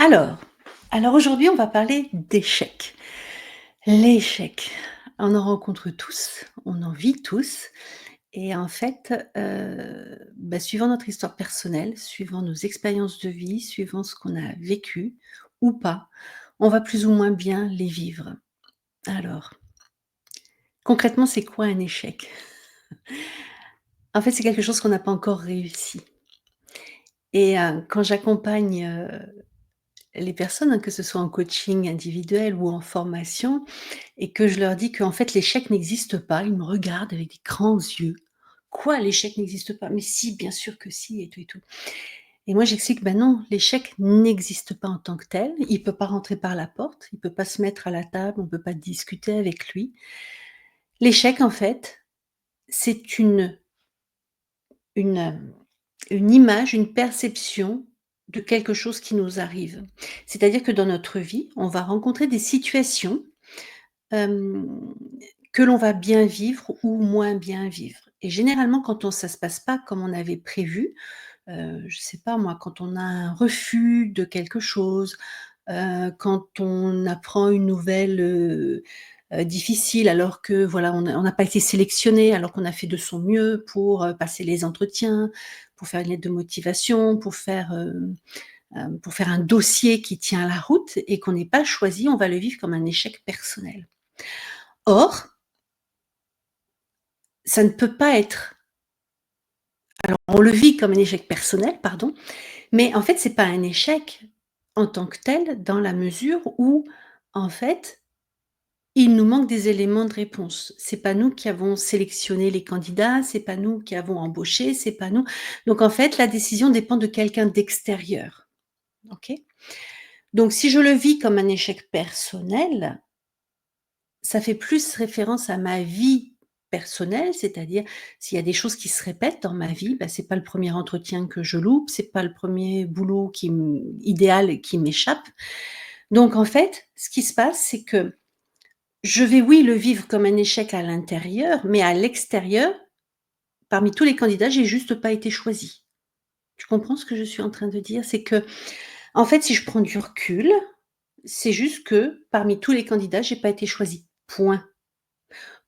Alors alors aujourd'hui, on va parler d'échecs. L'échec, on en rencontre tous, on en vit tous et en fait, suivant notre histoire personnelle, suivant nos expériences de vie, suivant ce qu'on a vécu ou pas, on va plus ou moins bien les vivre. Alors, concrètement, c'est quoi un échec? En fait, c'est quelque chose qu'on n'a pas encore réussi et quand j'accompagne, les personnes, hein, que ce soit en coaching individuel ou en formation et que je leur dis qu'en fait l'échec n'existe pas, ils me regardent avec des grands yeux. «Quoi l'échec n'existe pas?» «Mais si, bien sûr que si» et tout et tout. Et moi j'explique: «Ben non, l'échec n'existe pas en tant que tel, il peut pas rentrer par la porte, il peut pas se mettre à la table, on peut pas discuter avec lui». L'échec en fait, c'est une, une image, une perception de quelque chose qui nous arrive. C'est-à-dire que dans notre vie, on va rencontrer des situations Hem, que l'on va bien vivre ou moins bien vivre et généralement quand ça se passe pas comme on avait prévu, je sais pas moi, quand on a un refus de quelque chose, quand on apprend une nouvelle, difficile alors que voilà, on n'a pas été sélectionné, alors qu'on a fait de son mieux pour, passer les entretiens, pour faire une lettre de motivation, pour faire un dossier qui tient la route et qu'on n'est pas choisi, on va le vivre comme un échec personnel. Or, ça ne peut pas être on le vit comme un échec personnel, pardon, mais en fait, c'est pas un échec en tant que tel, dans la mesure où, en fait, il nous manque des éléments de réponse. C'est pas nous qui avons sélectionné les candidats, c'est pas nous qui avons embauché, c'est pas nous. Donc en fait, la décision dépend de quelqu'un d'extérieur, OK? Donc si je le vis comme un échec personnel, ça fait plus référence à ma vie personnelle, c'est-à-dire s'il y a des choses qui se répètent dans ma vie, bah, c'est pas le premier entretien que je loupe, c'est pas le premier boulot idéal qui m'échappe. Donc en fait, ce qui se passe, c'est que je vais, oui, le vivre comme un échec à l'intérieur, mais à l'extérieur, parmi tous les candidats, j'ai juste pas été choisie. Tu comprends ce que je suis en train de dire? C'est que, en fait, si je prends du recul, c'est juste que parmi tous les candidats, j'ai pas été choisie. Point.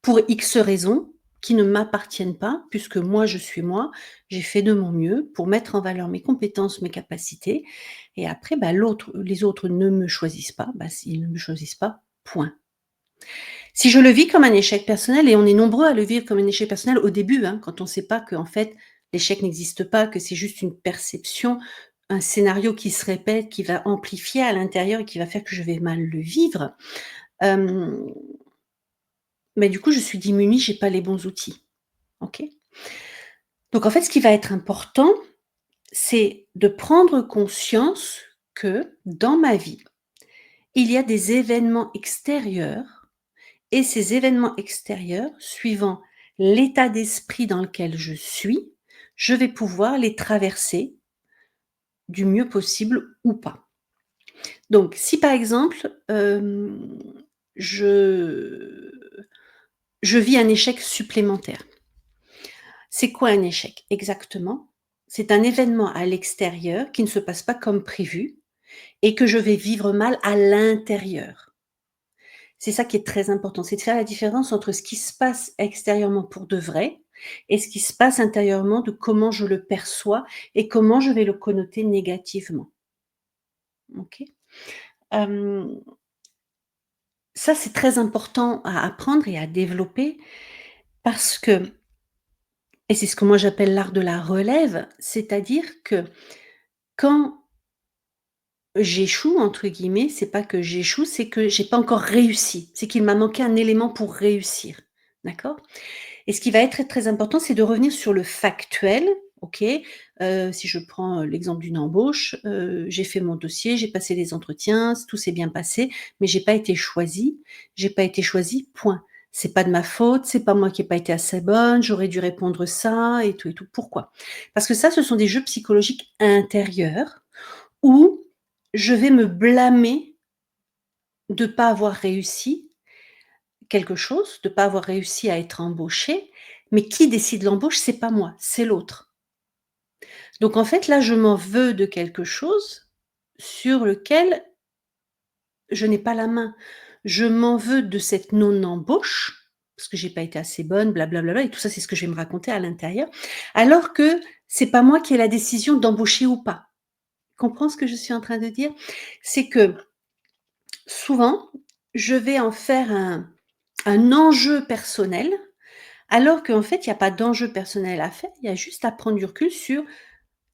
Pour X raisons qui ne m'appartiennent pas, puisque moi je suis moi, j'ai fait de mon mieux pour mettre en valeur mes compétences, mes capacités et après, bah, les autres ne me choisissent pas, bah, s'ils ne me choisissent pas, point. Si je le vis comme un échec personnel et on est nombreux à le vivre comme un échec personnel au début, hein, quand on ne sait pas qu'en fait l'échec n'existe pas, que c'est juste une perception, un scénario qui se répète, qui va amplifier à l'intérieur et qui va faire que je vais mal le vivre, hem, mais du coup je suis démunie, j'ai pas les bons outils. OK? Donc en fait, ce qui va être important, c'est de prendre conscience que dans ma vie, il y a des événements extérieurs et ces événements extérieurs, suivant l'état d'esprit dans lequel je suis, je vais pouvoir les traverser du mieux possible ou pas. Donc si par exemple, je je vis un échec supplémentaire. C'est quoi un échec? Exactement, c'est un événement à l'extérieur qui ne se passe pas comme prévu et que je vais vivre mal à l'intérieur. C'est ça qui est très important, c'est de faire la différence entre ce qui se passe extérieurement pour de vrai et ce qui se passe intérieurement de comment je le perçois et comment je vais le connoter négativement. OK? Hem, Ça, c'est très important à apprendre et à développer parce que et c'est ce que moi j'appelle l'art de la relève, c'est-à-dire que quand «j'échoue» entre guillemets, c'est pas que j'échoue, c'est que j'ai pas encore réussi. C'est qu'il m'a manqué un élément pour réussir. D'accord? Et ce qui va être très, très important, c'est de revenir sur le factuel, OK? Si je prends, l'exemple d'une embauche, j'ai fait mon dossier, j'ai passé les entretiens, tout s'est bien passé, mais j'ai pas été choisie. J'ai pas été choisie, point. C'est pas de ma faute, c'est pas moi qui ai pas été assez bonne, j'aurais dû répondre ça et tout et tout. Pourquoi? Parce que ça, ce sont des jeux psychologiques intérieurs où je vais me blâmer de pas avoir réussi quelque chose, de pas avoir réussi à être embauchée, mais qui décide l'embauche? C'est pas moi, c'est l'autre. Donc en fait, là, je m'en veux de quelque chose sur lequel je n'ai pas la main. Je m'en veux de cette non-embauche, parce que j'ai pas été assez bonne, bla et tout ça, c'est ce que je vais me raconter à l'intérieur, alors que c'est pas moi qui ai la décision d'embaucher ou pas. Comprends ce que je suis en train de dire? C'est que souvent, je vais en faire un enjeu personnel, alors qu'en fait, il y a pas d'enjeu personnel à faire, il y a juste à prendre du recul sur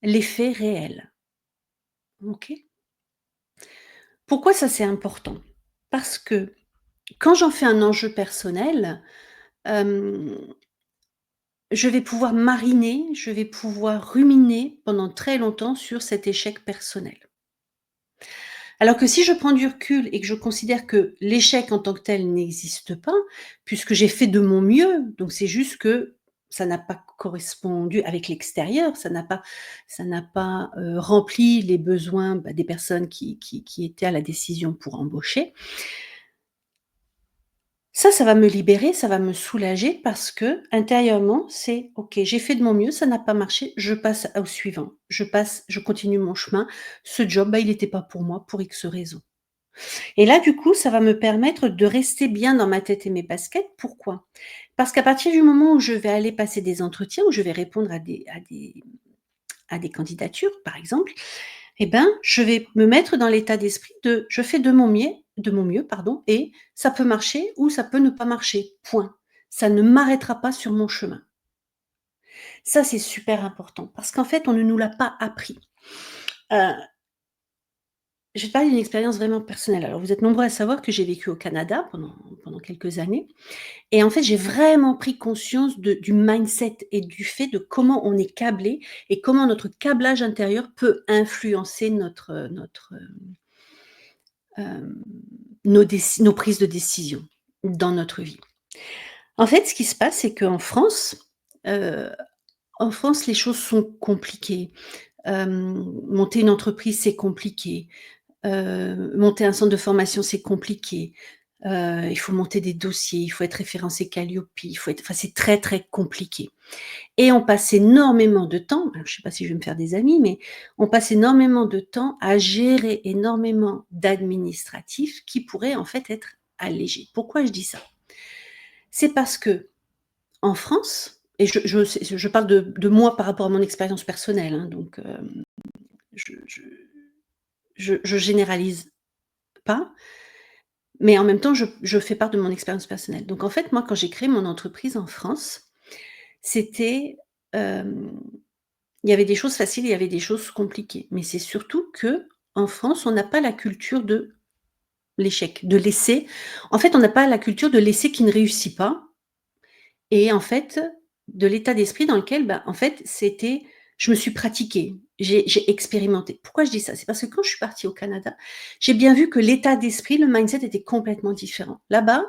les faits réels. OK? Pourquoi ça, c'est important? Parce que quand j'en fais un enjeu personnel, hem, je vais pouvoir mariner, je vais pouvoir ruminer pendant très longtemps sur cet échec personnel. Alors que si je prends du recul et que je considère que l'échec en tant que tel n'existe pas, puisque j'ai fait de mon mieux, donc c'est juste que ça n'a pas correspondu avec l'extérieur, ça n'a pas rempli les besoins, bah, des personnes qui étaient à la décision pour embaucher. Ça va me libérer, ça va me soulager parce que intérieurement, c'est: «OK, j'ai fait de mon mieux, ça n'a pas marché, je passe au suivant. Je continue mon chemin. Ce job, bah, il était pas pour moi pour X raisons». Et là, du coup, ça va me permettre de rester bien dans ma tête et mes baskets. Pourquoi? Parce qu'à partir du moment où je vais aller passer des entretiens, où je vais répondre à des candidatures, par exemple, eh ben, je vais me mettre dans l'état d'esprit de: «Je fais de mon mieux, pardon, et ça peut marcher ou ça peut ne pas marcher, point. Ça ne m'arrêtera pas sur mon chemin». Ça, c'est super important parce qu'en fait, on ne nous l'a pas appris. Heu, je vais te parler d'une expérience vraiment personnelle. Alors, vous êtes nombreux à savoir que j'ai vécu au Canada pendant quelques années et en fait, j'ai vraiment pris conscience du mindset et du fait de comment on est câblé et comment notre câblage intérieur peut influencer hem, nos prises de décision dans notre vie. En fait, ce qui se passe, c'est heu, en France, les choses sont compliquées. Monter une entreprise, c'est compliqué. Monter un centre de formation, c'est compliqué. Il faut monter des dossiers, il faut être référencé Qualiopi, c'est très, très compliqué et on passe énormément de temps, alors je ne sais pas si je vais me faire des amis, mais on passe énormément de temps à gérer énormément d'administratifs qui pourraient en fait être allégés. Pourquoi je dis ça? C'est parce qu'en France et je parle de moi par rapport à mon expérience personnelle, hein, donc je généralise pas, mais en même temps je fais part de mon expérience personnelle. Donc en fait, moi, quand j'ai créé mon entreprise en France, c'était, hem, il y avait des choses faciles, il y avait des choses compliquées. Mais c'est surtout qu'en France, on n'a pas la culture de l'échec, de laisser en fait, on n'a pas la culture de laisser qui ne réussit pas et en fait, de l'état d'esprit dans lequel, bah, en fait, c'était je me suis pratiquée, j'ai expérimenté. Pourquoi je dis ça? C'est parce que quand je suis partie au Canada, j'ai bien vu que l'état d'esprit, le mindset était complètement différent. Là-bas,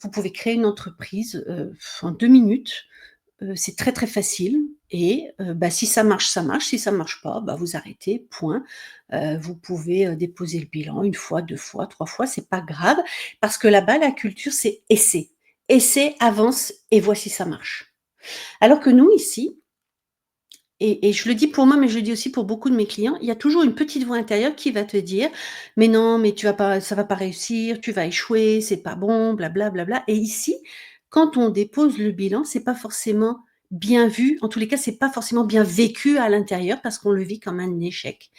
vous pouvez créer une entreprise, en 2 minutes, c'est très, très facile et bah, si ça marche, ça marche, si ça marche pas, bah, vous arrêtez, point. Vous pouvez, déposer le bilan 1 fois, 2 fois, 3 fois, c'est pas grave parce que là-bas, la culture, c'est essaie. Essaie, avance et vois si ça marche. Alors que nous ici et je le dis pour moi, mais je le dis aussi pour beaucoup de mes clients, il y a toujours une petite voix intérieure qui va te dire: «Mais non, mais tu vas pas ça va pas réussir, tu vas échouer, c'est pas bon, bla et ici, quand on dépose le bilan, c'est pas forcément bien vu, en tous les cas, c'est pas forcément bien vécu à l'intérieur parce qu'on le vit comme un échec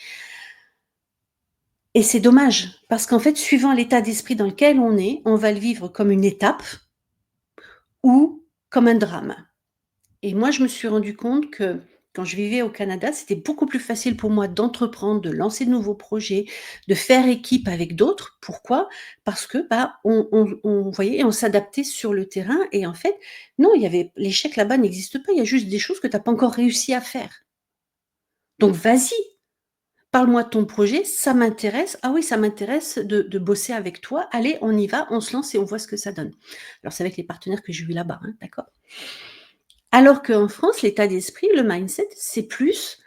et c'est dommage parce qu'en fait, suivant l'état d'esprit dans lequel on va le vivre comme une étape ou comme un drame. Et moi, je me suis rendu compte que quand je vivais au Canada, c'était beaucoup plus facile pour moi d'entreprendre, de lancer de nouveaux projets, de faire équipe avec d'autres. Pourquoi? Parce que, bah, on voyait et on s'adaptait sur le terrain et en fait, non, il y avait l'échec là-bas n'existe pas, il y a juste des choses que tu as pas encore réussi à faire. Donc vas-y, parle-moi de ton projet, ça m'intéresse. Ah oui, ça m'intéresse de bosser avec toi. Allez, on y va, on se lance et on voit ce que ça donne. Alors c'est avec les partenaires que j'ai eu là-bas, hein, d'accord? Alors qu'en France, l'état d'esprit, le mindset, c'est plus,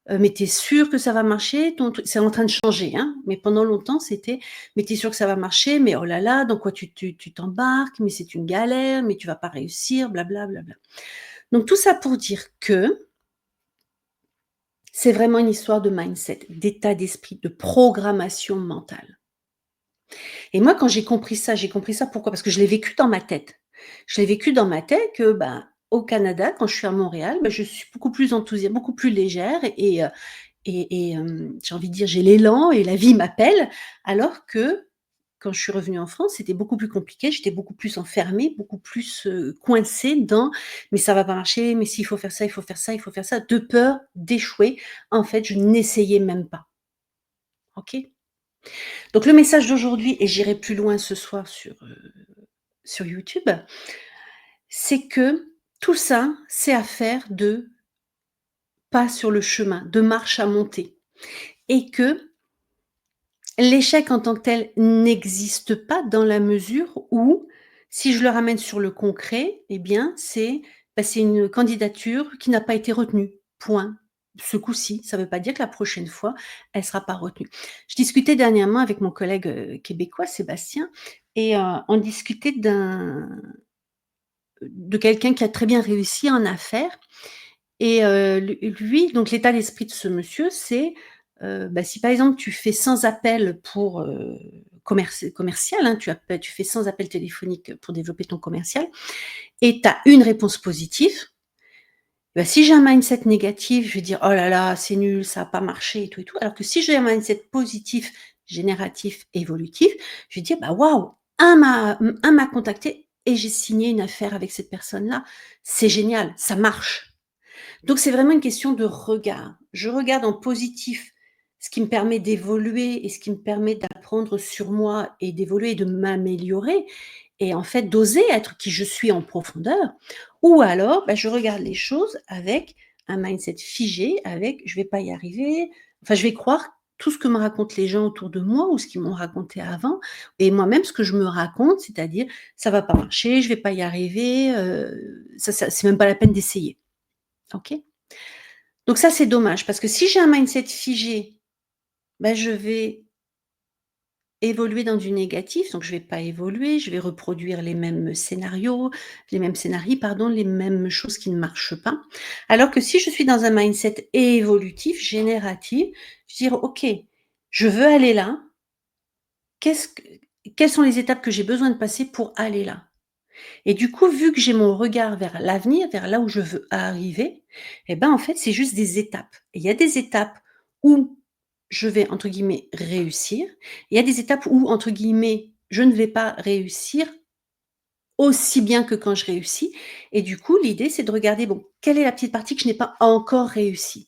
«Mais tu es sûr que ça va marcher ton truc?» C'est en train de changer, hein, mais pendant longtemps, c'était: «Mais tu es sûr que ça va marcher? Mais oh là là, dans quoi tu t'embarques? Mais c'est une galère, mais tu vas pas réussir, bla bla, bla bla». Donc tout ça pour dire que C'est vraiment une histoire de mindset, d'état d'esprit, de programmation mentale. Et moi, quand j'ai compris ça pourquoi? Parce que je l'ai vécu dans ma tête. Je l'ai vécu dans ma tête que, ben, au Canada, quand je suis à Montréal, bah, je suis beaucoup plus beaucoup plus légère j'ai envie de dire, j'ai l'élan et la vie m'appelle. Alors que quand je suis revenue en France, c'était beaucoup plus compliqué, j'étais beaucoup plus enfermée, beaucoup plus, coincée dans: «Mais ça va pas marcher, mais s'il faut faire ça, il faut faire ça, il faut faire ça», de peur d'échouer. En fait, je n'essayais même pas, OK? Donc le message d'aujourd'hui, et j'irai plus loin ce soir sur YouTube, c'est que tout ça, c'est à faire de pas sur le chemin, de marche à monter, et que l'échec en tant que tel n'existe pas dans la mesure où, si je le ramène sur le concret, eh bien, c'est une candidature qui n'a pas été retenue, point. Ce coup-ci, ça ne veut pas dire que la prochaine fois, elle ne sera pas retenue. Je discutais dernièrement avec mon collègue, québécois, Sébastien, et on discutait de quelqu'un qui a très bien réussi en affaires. Et lui, donc l'état d'esprit de ce monsieur, c'est, bah, si par exemple tu fais 100 appels pour, commercial, hein, tu fais 100 appels téléphoniques pour développer ton commercial et tu as une réponse positive, bah, si j'ai un mindset négatif, je vais dire: «Oh là là, c'est nul, ça a pas marché et tout et tout». Alors que si j'ai un mindset positif, génératif, évolutif, je vais dire: «Bah, waouh, un m'a contacté et j'ai signé une affaire avec cette personne-là. C'est génial, ça marche». Donc c'est vraiment une question de regard. Je regarde en positif ce qui me permet d'évoluer et ce qui me permet d'apprendre sur moi et d'évoluer et de m'améliorer et en fait d'oser être qui je suis en profondeur. Ou alors, bah, je regarde les choses avec un mindset figé, avec «je vais pas y arriver», enfin je vais croire tout ce que me racontent les gens autour de moi ou ce qu'ils m'ont raconté avant et moi-même ce que je me raconte, c'est-à-dire: «Ça va pas marcher, je vais pas y arriver, ça c'est même pas la peine d'essayer». OK? Donc ça, c'est dommage parce que si j'ai un mindset figé, bah, je vais évoluer dans du négatif, donc je vais pas évoluer, je vais reproduire les mêmes scénarios, pardon, les mêmes choses qui ne marchent pas. Alors que si je suis dans un mindset évolutif, génératif, je vais dire: «OK, je veux aller là, qu'est-ce que quelles sont les étapes que j'ai besoin de passer pour aller là?» Et du coup, vu que j'ai mon regard vers l'avenir, vers là où je veux arriver, et ben, en fait, c'est juste des étapes. Et il y a des étapes où je vais, entre guillemets, «réussir». Il y a des étapes où, entre guillemets, je ne vais pas réussir aussi bien que quand je réussis. Et du coup, l'idée, c'est de regarder, bon, quelle est la petite partie que je n'ai pas encore réussi.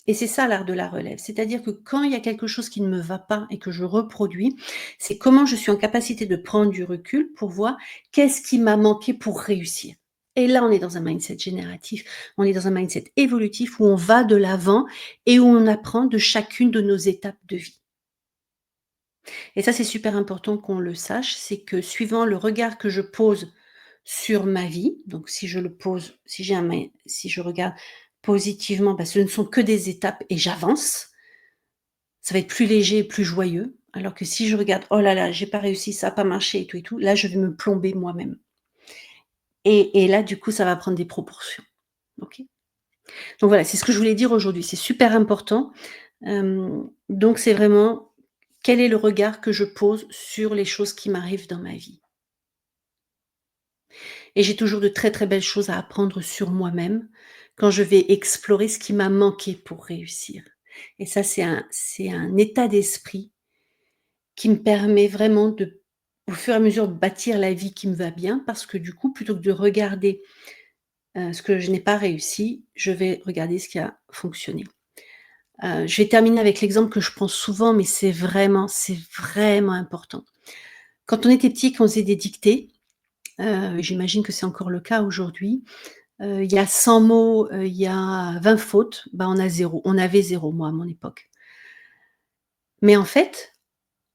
Et c'est ça l'art de la relève. C'est-à-dire que quand il y a quelque chose qui ne me va pas et que je reproduis, c'est comment je suis en capacité de prendre du recul pour voir qu'est-ce qui m'a manqué pour réussir. Et là, on est dans un mindset génératif, on est dans un mindset évolutif où on va de l'avant et où on apprend de chacune de nos étapes de vie. Et ça, c'est super important qu'on le sache, c'est que suivant le regard que je pose sur ma vie, donc si je le pose, si je regarde positivement, bah, ce ne sont que des étapes et j'avance, ça va être plus léger et plus joyeux. Alors que si je regarde: «Oh là là, j'ai pas réussi, ça a pas marché et tout», là, je vais me plomber moi-même. Et là, du coup, ça va prendre des proportions. OK? Donc voilà, c'est ce que je voulais dire aujourd'hui. C'est super important. Donc c'est vraiment quel est le regard que je pose sur les choses qui m'arrivent dans ma vie? Et j'ai toujours de très, très belles choses à apprendre sur moi-même quand je vais explorer ce qui m'a manqué pour réussir. Et ça, c'est un état d'esprit qui me permet vraiment de, au fur et à mesure, de bâtir la vie qui me va bien parce que du coup, plutôt que de regarder, ce que je n'ai pas réussi, je vais regarder ce qui a fonctionné. Je vais terminer avec l'exemple que je prends souvent, mais c'est vraiment important. Quand on était petit, qu'on faisait des dictées, j'imagine que c'est encore le cas aujourd'hui, il y a 100 mots, il y a 20 fautes, bah, on avait zéro, moi, à mon époque. Mais en fait,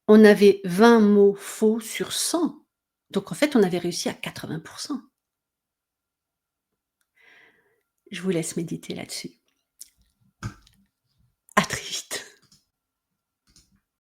on avait 20 mots faux sur 100. Donc en fait, on avait réussi à 80. Je vous laisse méditer là-dessus.